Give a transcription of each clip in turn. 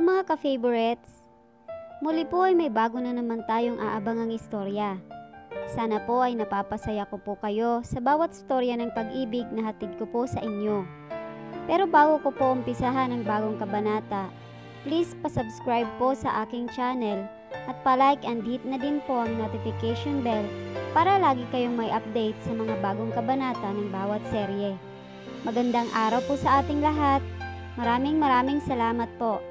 mga ka-favorites! Muli po ay may bago na naman tayong aabangang istorya. Sana po ay napapasaya ko po kayo sa bawat istorya ng pag-ibig na hatid ko po sa inyo. Pero bago ko po umpisahan ang bagong kabanata, please pa-subscribe po sa aking channel at pa-like and hit na din po ang notification bell para lagi kayong may update sa mga bagong kabanata ng bawat serye. Magandang araw po sa ating lahat. Maraming salamat po.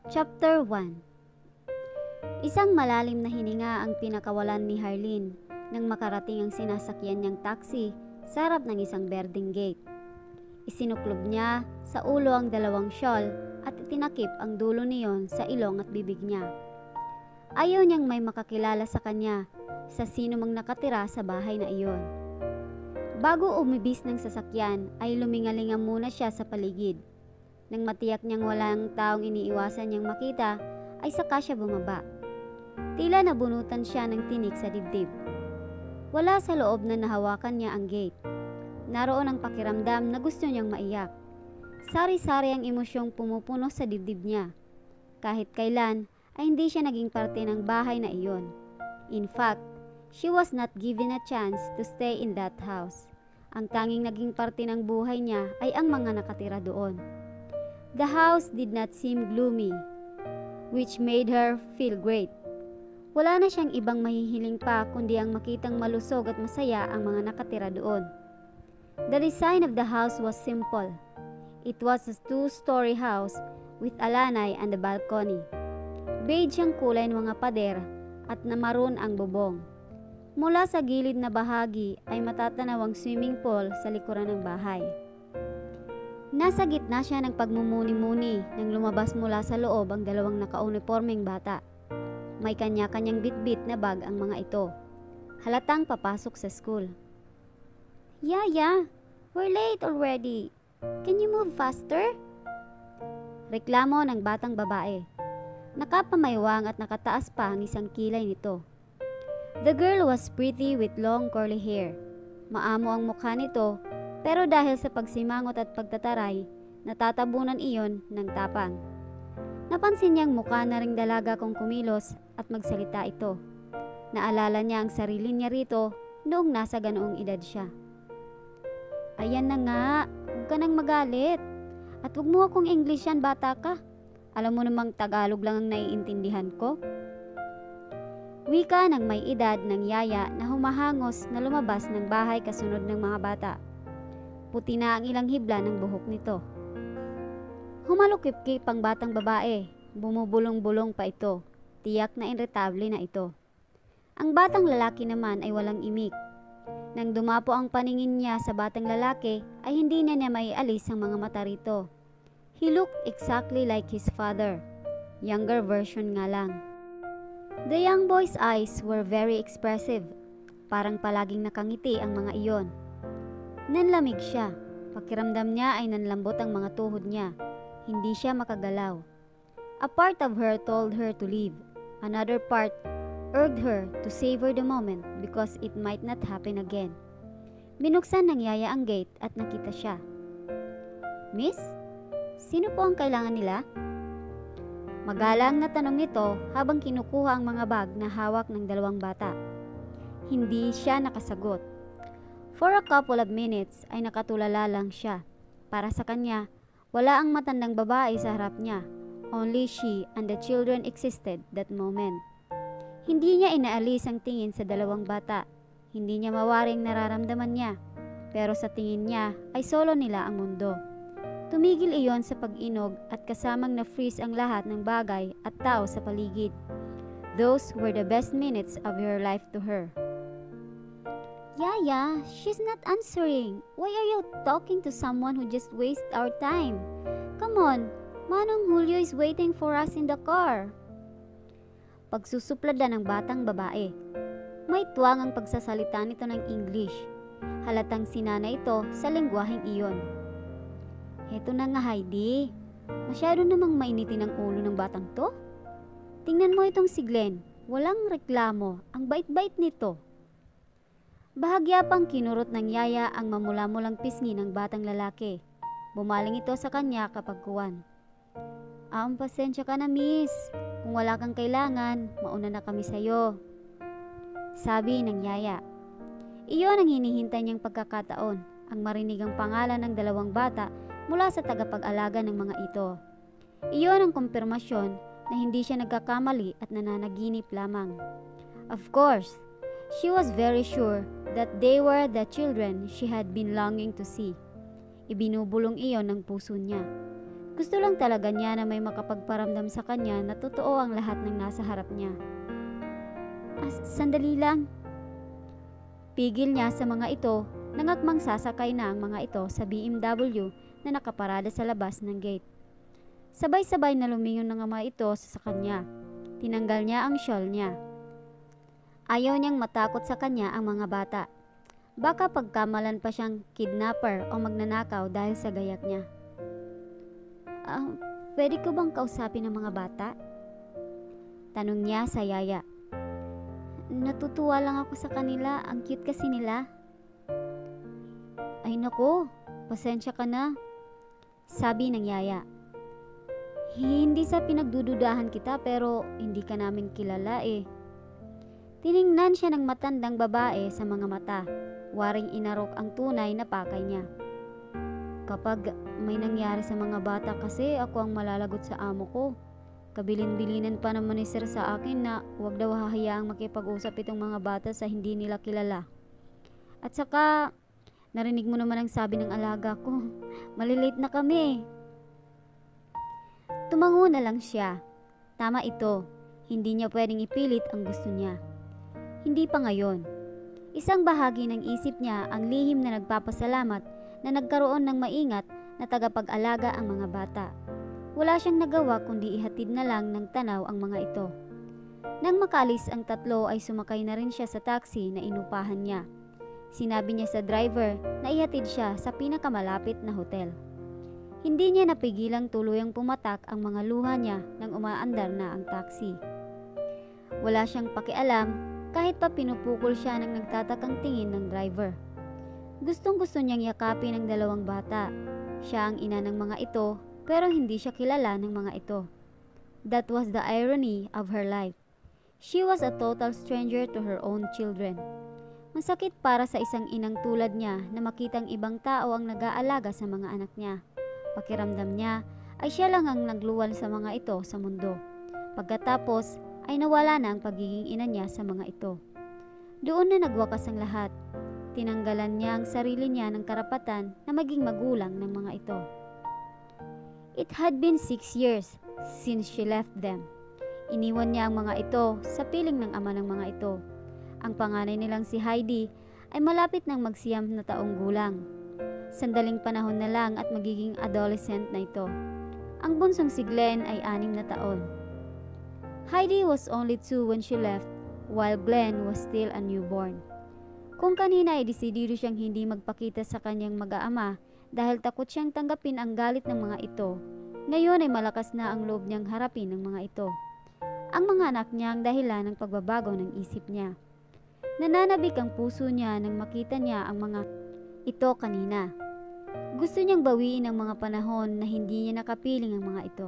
Chapter 1. Isang malalim na hininga ang pinakawalan ni Harleen nang makarating ang sinasakyan niyang taxi sa harap ng isang berdeng gate. Isinuklob niya sa ulo ang dalawang shawl at itinakip ang dulo niyon sa ilong at bibig niya. Ayaw niyang may makakilala sa kanya sa sino mang nakatira sa bahay na iyon. Bago umibis ng sasakyan ay lumingalinga muna siya sa paligid. Nang matiyak niyang walang taong iniiwasan niyang makita ay saka siya bumaba. Tila nabunutan siya ng tinik sa dibdib. Wala sa loob na nahawakan niya ang gate. Naroon ang pakiramdam na gusto niyang maiyak. Sari-sari ang emosyong pumupuno sa dibdib niya. Kahit kailan ay hindi siya naging parte ng bahay na iyon. In fact, she was not given a chance to stay in that house. Ang tanging naging parte ng buhay niya ay ang mga nakatira doon. The house did not seem gloomy, which made her feel great. Wala na siyang ibang mahihiling pa kundi ang makitang malusog at masaya ang mga nakatira doon. The design of the house was simple. It was a two-story house with a lanay and a balcony. Beige ang kulay ng mga pader at namaroon ang bubong. Mula sa gilid na bahagi ay matatanaw ang swimming pool sa likuran ng bahay. Nasa gitna siya ng pagmumuni-muni nang lumabas mula sa loob ang dalawang nakaunipormeng bata. May kanya-kanyang bitbit na bag ang mga ito. Halatang papasok sa school. Yaya, we're late already. Can you move faster? Reklamo ng batang babae. Nakapamaywang at nakataas pa ang isang kilay nito. The girl was pretty with long curly hair. Maamo ang mukha nito, pero dahil sa pagsimangot at pagtataray, natatabunan iyon ng tapang. Napansin niyang mukha na ring dalaga kung kumilos at magsalita ito. Naalala niya ang sarili niya rito noong nasa ganoong edad siya. Ayan na nga, huwag ka nang magalit. At huwag mo akong Englishan, bata ka. Alam mo namang Tagalog lang ang naiintindihan ko. Wika ng may edad ng yaya na humahangos na lumabas ng bahay kasunod ng mga bata. Puti na ang ilang hibla ng buhok nito. Humalukip-kip ang batang babae. Bumubulong-bulong pa ito. Tiyak na irritable na ito. Ang batang lalaki naman ay walang imik. Nang dumapo ang paningin niya sa batang lalaki ay hindi niya maialis ang mga mata rito. He looked exactly like his father. Younger version nga lang. The young boy's eyes were very expressive. Parang palaging nakangiti ang mga iyon. Nanlamig siya. Pakiramdam niya ay nanlambot ang mga tuhod niya. Hindi siya makagalaw. A part of her told her to leave. Another part urged her to savor the moment because it might not happen again. Binuksan ng yaya ang gate at nakita siya. Miss, sino po ang kailangan nila? Magalang na tanong nito habang kinukuha ang mga bag na hawak ng dalawang bata. Hindi siya nakasagot. For a couple of minutes ay nakatulala lang siya. Para sa kanya, wala ang matandang babae sa harap niya. Only she and the children existed that moment. Hindi niya inaalis ang tingin sa dalawang bata. Hindi niya mawaring nararamdaman niya. Pero sa tingin niya ay solo nila ang mundo. Tumigil iyon sa pag-inog at kasamang na-freeze ang lahat ng bagay at tao sa paligid. Those were the best minutes of her life to her. Yaya, she's not answering. Why are you talking to someone who just wastes our time? Come on, Manong Julio is waiting for us in the car. Pagsusuplada ng batang babae. May tuwang ang pagsasalita nito ng English. Halatang sinana ito sa lengguwaheng iyon. Heto na nga, Heidi. Masyado namang mainitin ang ulo ng batang to. Tingnan mo itong si Glenn. Walang reklamo. Ang bait-bait nito. Bahagya pang kinurot ng yaya ang mamula-mulang pisngi ng batang lalaki. Bumaling ito sa kanya kapag kuwan. Pasensya ka na, miss. Kung wala kang kailangan, mauna na kami sa'yo. Sabi ng yaya. Iyon ang hinihintay niyang pagkakataon, ang marinig ang pangalan ng dalawang bata mula sa tagapag-alaga ng mga ito. Iyon ang kumpirmasyon na hindi siya nagkakamali at nananaginip lamang. Of course, she was very sure that they were the children she had been longing to see. Ibinubulong iyon ng puso niya. Gusto lang talaga niya na may makapagparamdam sa kanya na totoo ang lahat ng nasa harap niya. Sandali lang. Pigil niya sa mga ito, nangakmang sasakay na ang mga ito sa BMW na nakaparada sa labas ng gate. Sabay-sabay na lumingon ng mga ito sa kanya. Tinanggal niya ang shawl niya. Ayaw niyang matakot sa kanya ang mga bata. Baka pagkamalan pa siyang kidnapper o magnanakaw dahil sa gayak niya. Pwede ko bang kausapin ang mga bata? Tanong niya sa yaya. Natutuwa lang ako sa kanila, ang cute kasi nila. Ay nako, pasensya ka na. Sabi ng yaya. Hindi sa pinagdududahan kita pero hindi ka namin kilala eh. Tiningnan siya ng matandang babae sa mga mata. Waring inarok ang tunay na pakay niya. Kapag may nangyari sa mga bata kasi ako ang malalagot sa amo ko. Kabilin-bilinan pa naman ni sir sa akin na huwag daw hahayaang makipag-usap itong mga bata sa hindi nila kilala. At saka, narinig mo naman ang sabi ng alaga ko. Malilate na kami. Tumango na lang siya. Tama ito. Hindi niya pwedeng ipilit ang gusto niya. Hindi pa ngayon. Isang bahagi ng isip niya ang lihim na nagpapasalamat na nagkaroon ng maingat na tagapag-alaga ang mga bata. Wala siyang nagawa kundi ihatid na lang ng tanaw ang mga ito. Nang makaalis ang tatlo ay sumakay na rin siya sa taxi na inupahan niya. Sinabi niya sa driver na ihatid siya sa pinakamalapit na hotel. Hindi niya napigilang tuluyang pumatak ang mga luha niya nang umaandar na ang taxi. Wala siyang pakialam kahit pa pinupukol siya ng nagtatakang tingin ng driver. Gustong-gusto niyang yakapin ang dalawang bata. Siya ang ina ng mga ito pero hindi siya kilala ng mga ito. That was the irony of her life. She was a total stranger to her own children. Masakit para sa isang inang tulad niya na makitang ibang tao ang nag-aalaga sa mga anak niya. Pakiramdam niya ay siya lang ang nagluwal sa mga ito sa mundo. Pagkatapos ay nawala na ang pagiging ina niya sa mga ito. Doon na nagwakas ang lahat. Tinanggalan niya ang sarili niya ng karapatan na maging magulang ng mga ito. It had been 6 years since she left them. Iniwan niya ang mga ito sa piling ng ama ng mga ito. Ang panganay nilang si Heidi ay malapit ng magsiyam na taong gulang. Sandaling panahon na lang at magiging adolescent na ito. Ang bunsong si Glenn ay 6 na taon. Heidi was only 2 when she left, while Glenn was still a newborn. Kung kanina ay desidido siyang hindi magpakita sa kanyang mag-aama dahil takot siyang tanggapin ang galit ng mga ito, ngayon ay malakas na ang loob niyang harapin ng mga ito. Ang mga anak niya ang dahilan ng pagbabago ng isip niya. Nananabik ang puso niya nang makita niya ang mga ito kanina. Gusto niyang bawiin ang mga panahon na hindi niya nakapiling ang mga ito.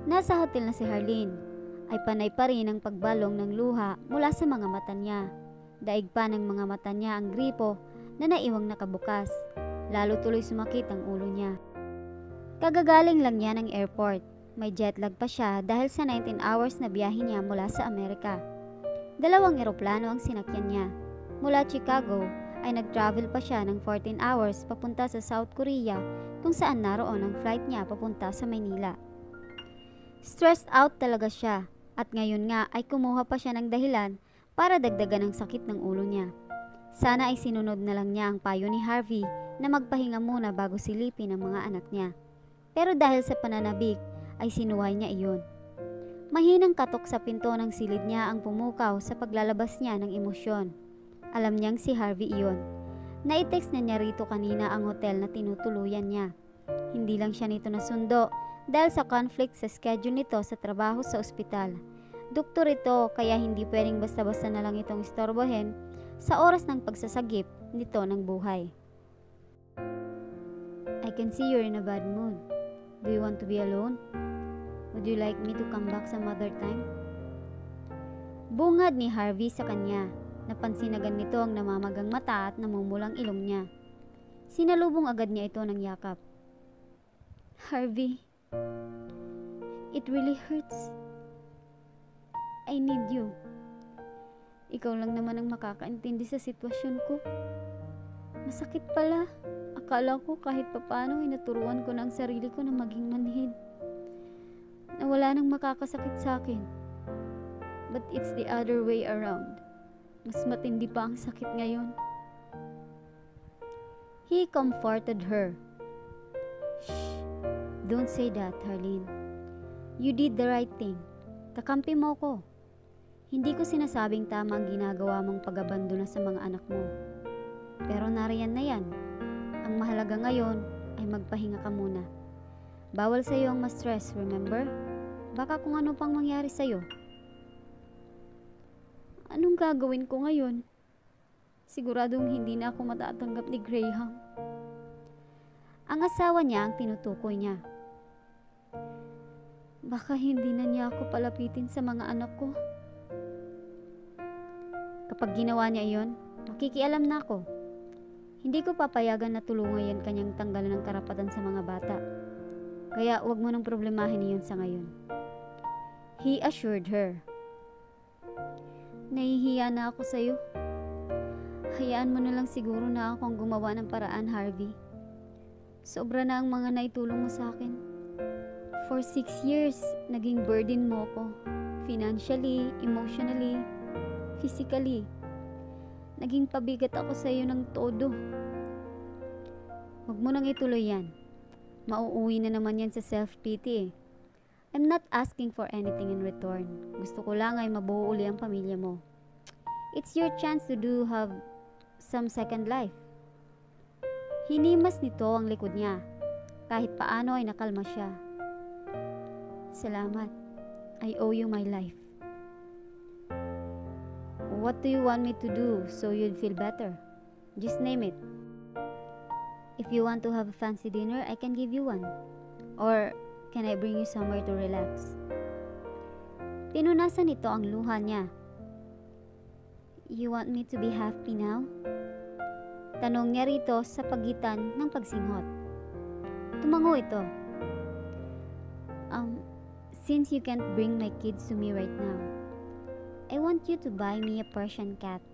Nasa hotel na si Harleen, ay panay pa rin ang pagbalong ng luha mula sa mga mata niya. Daig pa ng mga mata niya ang gripo na naiwang nakabukas. Lalo tuloy sumakit ang ulo niya. Kagagaling lang niya ng airport. May jet lag pa siya dahil sa 19 hours na biyahe niya mula sa Amerika. 2 eroplano ang sinakyan niya. Mula Chicago ay nag-travel pa siya ng 14 hours papunta sa South Korea kung saan naroon ang flight niya papunta sa Maynila. Stressed out talaga siya at ngayon nga ay kumuha pa siya ng dahilan para dagdagan ang sakit ng ulo niya. Sana ay sinunod na lang niya ang payo ni Harvey na magpahinga muna bago silipin ang mga anak niya. Pero dahil sa pananabik ay sinuway niya iyon. Mahinang katok sa pinto ng silid niya ang pumukaw sa paglalabas niya ng emosyon. Alam niyang si Harvey iyon. Naitext na niya rito kanina ang hotel na tinutuluyan niya. Hindi lang siya nito nasundo dahil sa conflict sa schedule nito sa trabaho sa ospital. Doktor ito kaya hindi pwedeng basta-basta na lang itong istorbohin sa oras ng pagsasagip nito ng buhay. I can see you're in a bad mood. Do you want to be alone? Would you like me to come back some other time? Bungad ni Harvey sa kanya. Napansin agad nito ang namamagang mata at namumulang ilong niya. Sinalubong agad niya ito ng yakap. Harvey, it really hurts. I need you. Ikaw lang naman ang makakaintindi sa sitwasyon ko. Masakit pala. Akala ko kahit papano ay naturuan ko na ang sarili ko na maging manhid. Na wala nang makakasakit sa akin. But it's the other way around. Mas matindi pa ang sakit ngayon. He comforted her. Shh, don't say that, Harleen. You did the right thing. Kakampi mo ko. Hindi ko sinasabing tama ang ginagawa mong pag-abandona sa mga anak mo. Pero nariyan na yan. Ang mahalaga ngayon ay magpahinga ka muna. Bawal sa iyo ang ma-stress, remember? Baka kung ano pang mangyari sa iyo. Anong gagawin ko ngayon? Siguradong hindi na ako matatanggap ni Graham. Ang asawa niya ang tinutukoy niya. Baka hindi na niya ako palapitin sa mga anak ko. Kapag ginawa niya iyon, makikialam na ako. Hindi ko papayagan na tulungan yan kanyang tanggalan ng karapatan sa mga bata. Kaya huwag mo nang problemahin iyon sa ngayon. He assured her. Nahihiya na ako sa iyo. Hayaan mo na lang siguro na akong gumawa ng paraan, Harvey. Sobra na ang mga naitulong mo sa akin. For 6 years, naging burden mo ko. Financially, emotionally, physically. Naging pabigat ako sa iyo ng todo. Huwag mo nang ituloy yan. Mauuwi na naman yan sa self-pity. I'm not asking for anything in return. Gusto ko lang ay mabuo uli ang pamilya mo. It's your chance to have some second life. Hinimas nito ang likod niya. Kahit paano ay nakalma siya. Salamat. I owe you my life. What do you want me to do so you'd feel better? Just name it. If you want to have a fancy dinner, I can give you one. Or can I bring you somewhere to relax? Pinunasan nito ang luha niya. You want me to be happy now? Tanong niya rito sa pagitan ng pagsinghot. Tumango ito. Since you can't bring my kids to me right now, I want you to buy me a Persian cat.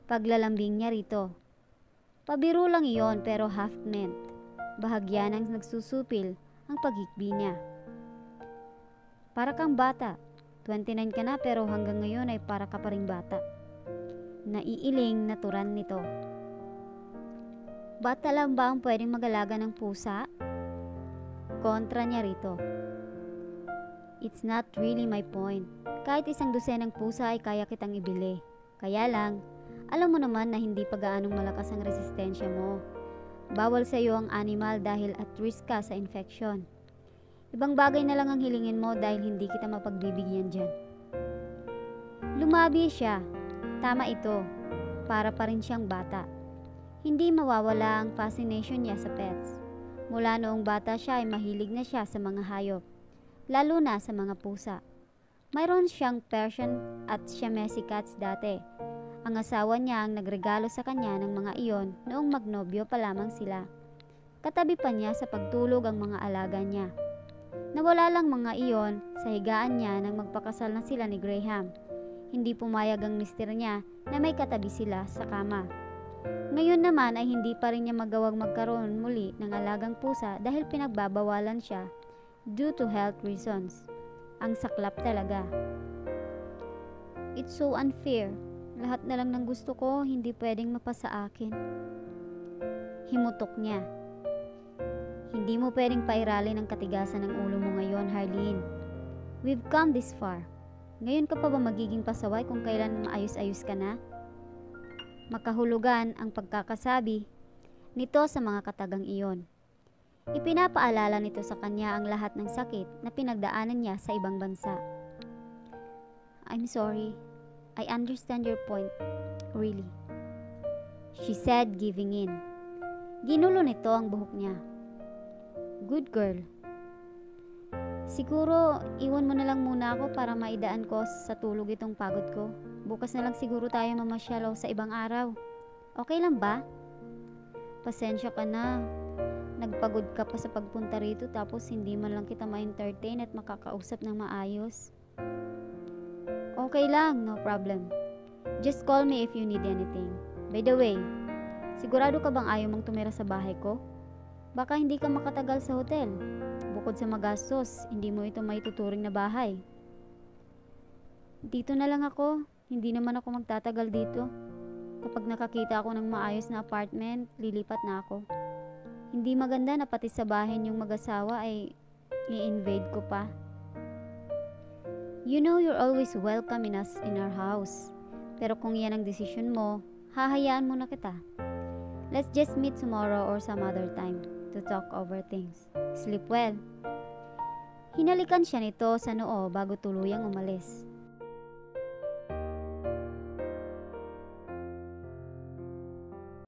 Paglalambing niya rito. Pabiro lang iyon pero half meant. Bahagya nang nagsusupil ang paghikbi niya. Para kang bata. 29 ka na pero hanggang ngayon ay para ka pa ring bata. Naiiling na turan nito. Bata lang ba ang pwedeng mag-alaga ng pusa? Kontra niya rito. It's not really my point. Kahit isang dosenang pusa ay kaya kitang ibili. Kaya lang, alam mo naman na hindi pa gaanong malakas ang resistensya mo. Bawal sa iyo ang animal dahil at risk ka sa infection. Ibang bagay na lang ang hilingin mo dahil hindi kita mapagbibigyan dyan. Lumabi siya. Tama ito. Para pa rin siyang bata. Hindi mawawala ang fascination niya sa pets. Mula noong bata siya ay mahilig na siya sa mga hayop. Lalo na sa mga pusa. Mayroon siyang Persian at Siamese cats dati. Ang asawa niya ang nagregalo sa kanya ng mga iyon noong magnobyo pa lamang sila. Katabi pa niya sa pagtulog ang mga alaga niya. Nawala lang mga iyon sa higaan niya nang magpakasal na sila ni Graham. Hindi pumayag ang mister niya na may katabi sila sa kama. Ngayon naman ay hindi pa rin niya magawang magkaroon muli ng alagang pusa dahil pinagbabawalan siya due to health reasons. Ang saklap talaga. It's so unfair. Lahat na lang ng gusto ko hindi pwedeng mapasa akin. Himutok niya. Hindi mo pwedeng pairalin ang katigasan ng ulo mo ngayon, Harleen. We've come this far. Ngayon ka pa ba magiging pasaway kung kailan maayos-ayos ka na? Makahulugan ang pagkakasabi nito sa mga katagang iyon. Ipinapaalala nito sa kanya ang lahat ng sakit na pinagdaanan niya sa ibang bansa. I'm sorry. I understand your point. Really. She said, giving in. Ginulo nito ang buhok niya. Good girl. Siguro, iwan mo na lang muna ako para maidaan ko sa tulog itong pagod ko. Bukas na lang siguro tayo mamasyal o sa ibang araw. Okay lang ba? Pasensya ka na. Nagpagod ka pa sa pagpunta rito tapos hindi man lang kita ma-entertain at makakausap ng maayos. Okay lang, no problem. Just call me if you need anything. By the way, sigurado ka bang ayaw mong tumira sa bahay ko? Baka hindi ka makatagal sa hotel. Bukod sa magastos, hindi mo ito maituturing na bahay. Dito na lang ako. Hindi naman ako magtatagal dito. Kapag nakakita ako ng maayos na apartment, lilipat na ako. Hindi maganda na pati sa bahay yung mag-asawa ay i-invade ko pa. You know you're always welcome in our house. Pero kung yan ang desisyon mo, hahayaan mo na kita. Let's just meet tomorrow or some other time to talk over things. Sleep well. Hinalikan siya nito sa noo bago tuluyang umalis.